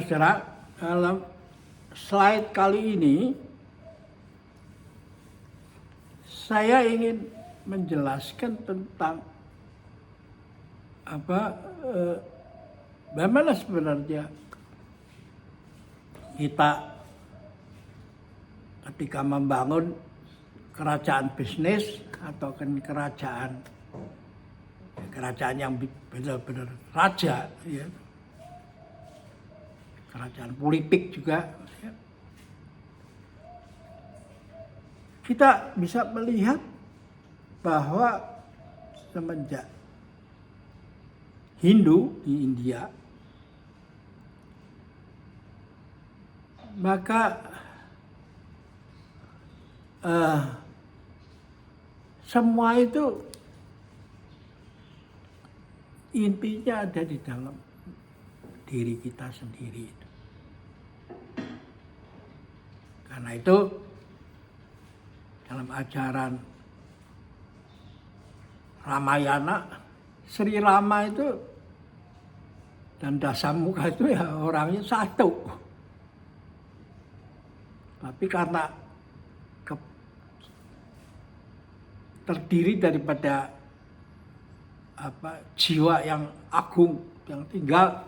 Saudara, dalam slide kali ini saya ingin menjelaskan tentang bagaimana sebenarnya kita ketika membangun kerajaan bisnis atau kerajaan yang benar-benar raja, ya. Kerajaan politik juga, ya. Kita bisa melihat bahwa semenjak Hindu di India, maka semua itu intinya ada di dalam diri kita sendiri. Karena itu dalam ajaran Ramayana, Sri Rama itu dan Dasamuka itu ya orangnya satu. Tapi karena terdiri daripada jiwa yang agung yang tinggal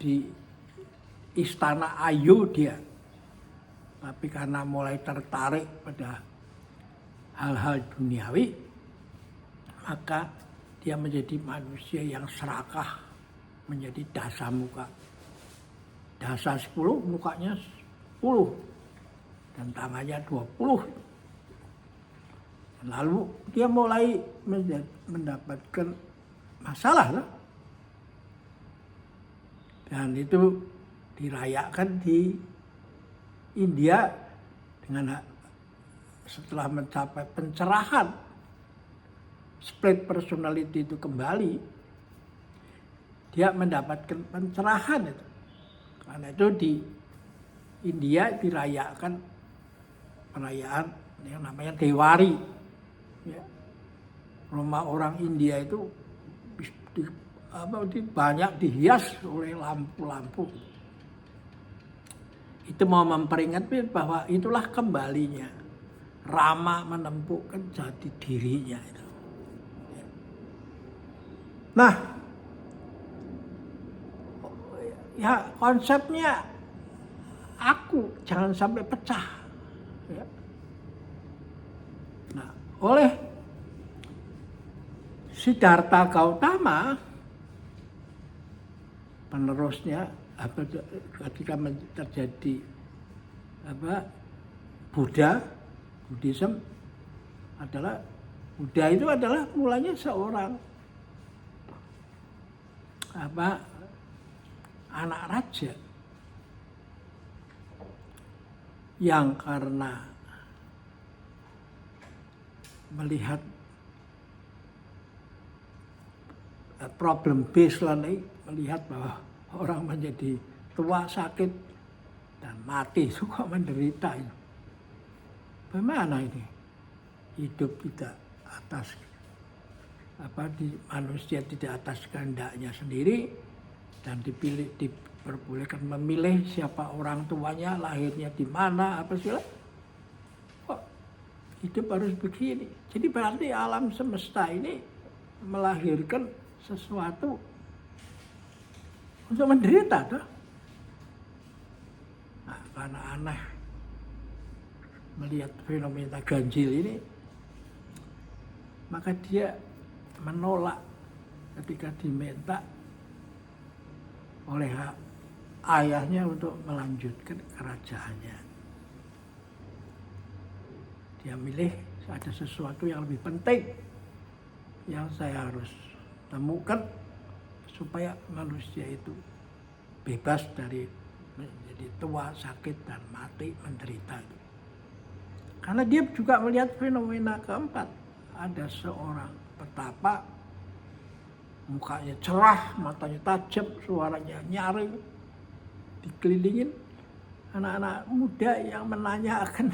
di istana Ayodhya. Tapi karena mulai tertarik pada hal-hal duniawi, maka dia menjadi manusia yang serakah, menjadi Dasamuka. Dasa 10, mukanya 10, dan tangannya 20. Lalu dia mulai mendapatkan masalah, dan itu dirayakan di India dengan setelah mencapai pencerahan, split personality itu kembali, dia mendapatkan pencerahan itu. Karena itu di India dirayakan perayaan yang namanya Dewari. Ya. Rumah orang India itu banyak dihias oleh lampu-lampu. Itu mau memperingatkan bahwa itulah kembalinya Rama menemukan jati dirinya itu. Nah, ya konsepnya aku jangan sampai pecah. Ya. Nah, oleh Siddhartha Gautama, penerusnya ketika terjadi Buddhism adalah Buddha itu adalah mulanya seorang anak raja yang karena melihat problem baseline, melihat bahwa orang menjadi tua, sakit, dan mati itu kok menderita. Bagaimana ini? Hidup tidak atas manusia tidak atas kehendaknya sendiri, dan diperbolehkan memilih siapa orang tuanya, lahirnya di mana, apa segala. Kok hidup harus begini? Jadi berarti alam semesta ini melahirkan sesuatu untuk menderita, toh. Nah, karena aneh melihat fenomena ganjil ini, maka dia menolak ketika diminta oleh ayahnya untuk melanjutkan kerajaannya. Dia milih ada sesuatu yang lebih penting yang saya harus temukan supaya manusia itu bebas dari menjadi tua, sakit, dan mati, menderita. Karena dia juga melihat fenomena keempat. Ada seorang petapa, mukanya cerah, matanya tajam, suaranya nyaring, dikelilingin anak-anak muda yang menanyakan,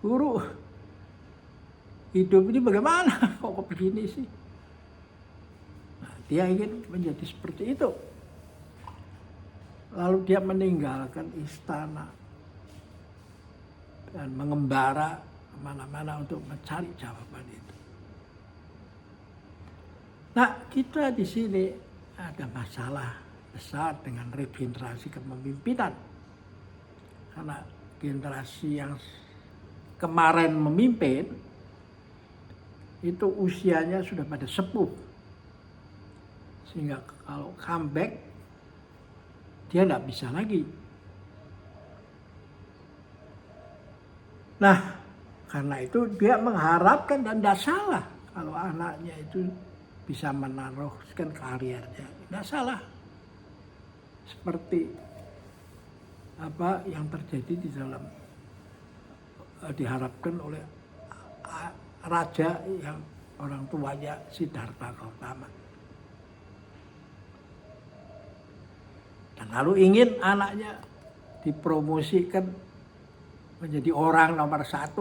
"Guru, hidup ini bagaimana? Kok begini sih?" Dia ingin menjadi seperti itu. lalu dia meninggalkan istana dan mengembara kemana-mana untuk mencari jawaban itu. Nah, kita di sini ada masalah besar dengan regenerasi kepemimpinan. Karena generasi yang kemarin memimpin itu usianya sudah pada sepuh. Sehingga kalau comeback dia tidak bisa lagi. Nah, karena itu dia mengharapkan dan tidak salah kalau anaknya itu bisa meneruskan karirnya. Tidak salah. Seperti apa yang terjadi di dalam diharapkan oleh raja yang orang tuanya Siddhartha Gautama. Dan lalu ingin anaknya dipromosikan menjadi orang nomor 1.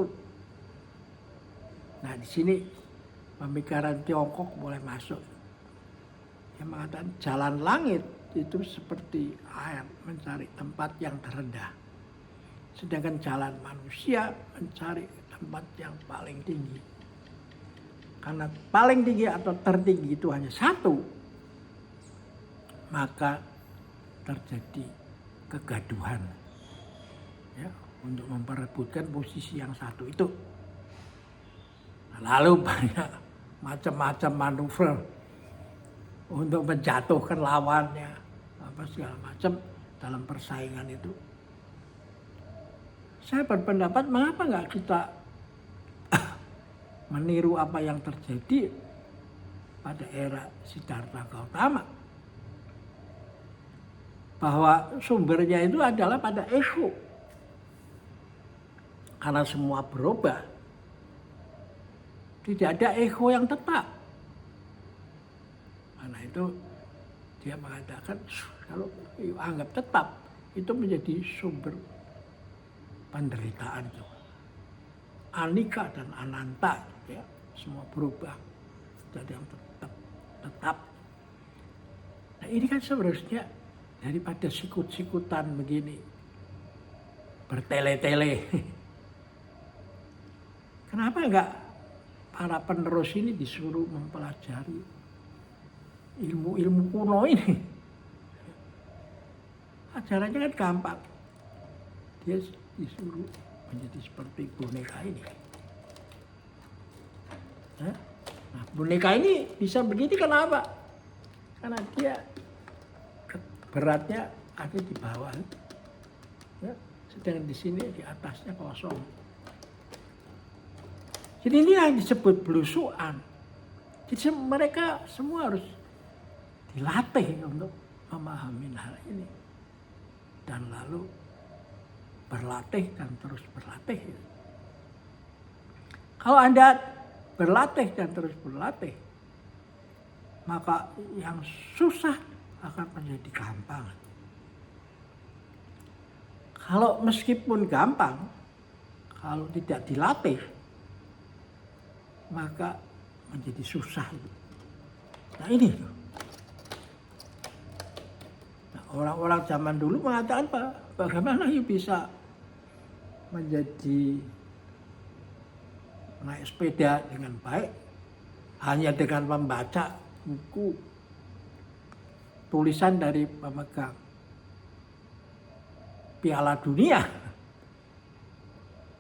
Nah, di sini pemikiran Tiongkok mulai masuk. Yang mengatakan jalan langit itu seperti air mencari tempat yang terendah. Sedangkan jalan manusia mencari tempat yang paling tinggi. Karena paling tinggi atau tertinggi itu hanya satu, maka terjadi kegaduhan ya, untuk memperebutkan posisi yang satu itu. Lalu banyak macam-macam manuver untuk menjatuhkan lawannya, apa segala macam dalam persaingan itu. Saya berpendapat mengapa nggak kita meniru apa yang terjadi pada era Siddhartha Gautama. Bahwa sumbernya itu adalah pada ego. Karena semua berubah. Tidak ada ego yang tetap. Karena itu dia mengatakan kalau anggap tetap itu menjadi sumber penderitaan itu. Anika dan ananta ya, semua berubah. Jadi yang tetap. Nah, ini kan seharusnya daripada sikut-sikutan begini, bertele-tele. Kenapa enggak para penerus ini disuruh mempelajari ilmu-ilmu kuno ini? Ajarannya kan gampang. Dia disuruh menjadi seperti boneka ini. Nah, boneka ini bisa begini kenapa? Karena dia beratnya ada di bawah, ya, sedangkan di sini di atasnya kosong. Jadi ini yang disebut belusuan. Jadi mereka semua harus dilatih untuk memahami hal ini, dan lalu berlatih dan terus berlatih. Kalau Anda berlatih dan terus berlatih, maka yang susah akan menjadi gampang. Kalau meskipun gampang, kalau tidak dilatih, maka menjadi susah. Nah ini. Nah, orang-orang zaman dulu mengatakan bagaimana you bisa menjadi naik sepeda dengan baik hanya dengan membaca buku tulisan dari pemegang Piala Dunia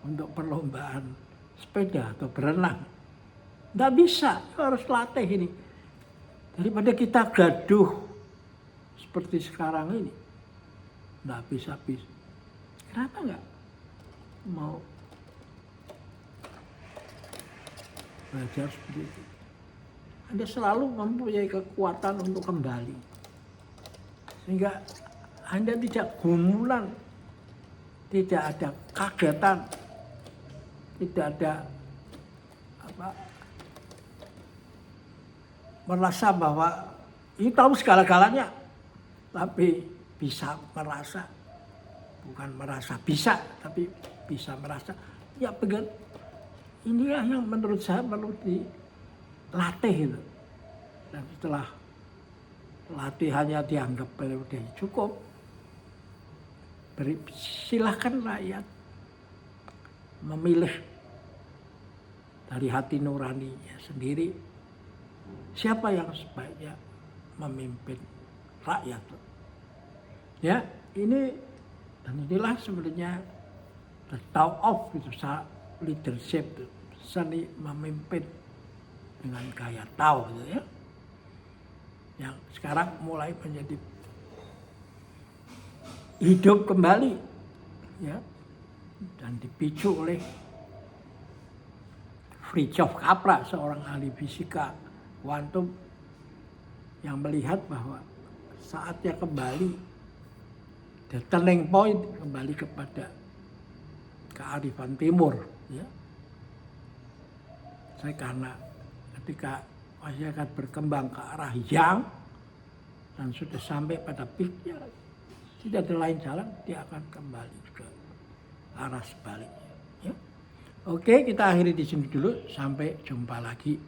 untuk perlombaan sepeda atau berenang. Nggak bisa, harus latih ini. Daripada kita gaduh seperti sekarang ini, nggak bisa. Kenapa nggak mau belajar seperti itu? Anda selalu mempunyai kekuatan untuk kembali. Sehingga Anda tidak gumulan, tidak ada kagetan, tidak ada merasa bahwa ini tahu segala-galanya, tapi bisa merasa, bukan merasa bisa, tapi bisa merasa. Ya begitu. Inilah yang menurut saya perlu dilatih itu. Dan setelah latihannya dianggap periode cukup, Silahkan rakyat memilih dari hati nuraninya sendiri siapa yang sebaiknya memimpin rakyat. Ya, ini dan inilah sebenarnya the tao of itu leadership, seni memimpin dengan gaya Tao gitu ya. Yang sekarang mulai menjadi hidup kembali ya, dan dipicu oleh Fritjof Capra, seorang ahli fisika kuantum yang melihat bahwa saatnya kembali, the turning point, kembali kepada kearifan timur ya. Saya karena ketika masyarakat berkembang ke arah yang dan sudah sampai pada peaknya, tidak ada lain jalan, dia akan kembali ke arah sebaliknya. Ya. Oke, kita akhiri di sini dulu. Sampai jumpa lagi.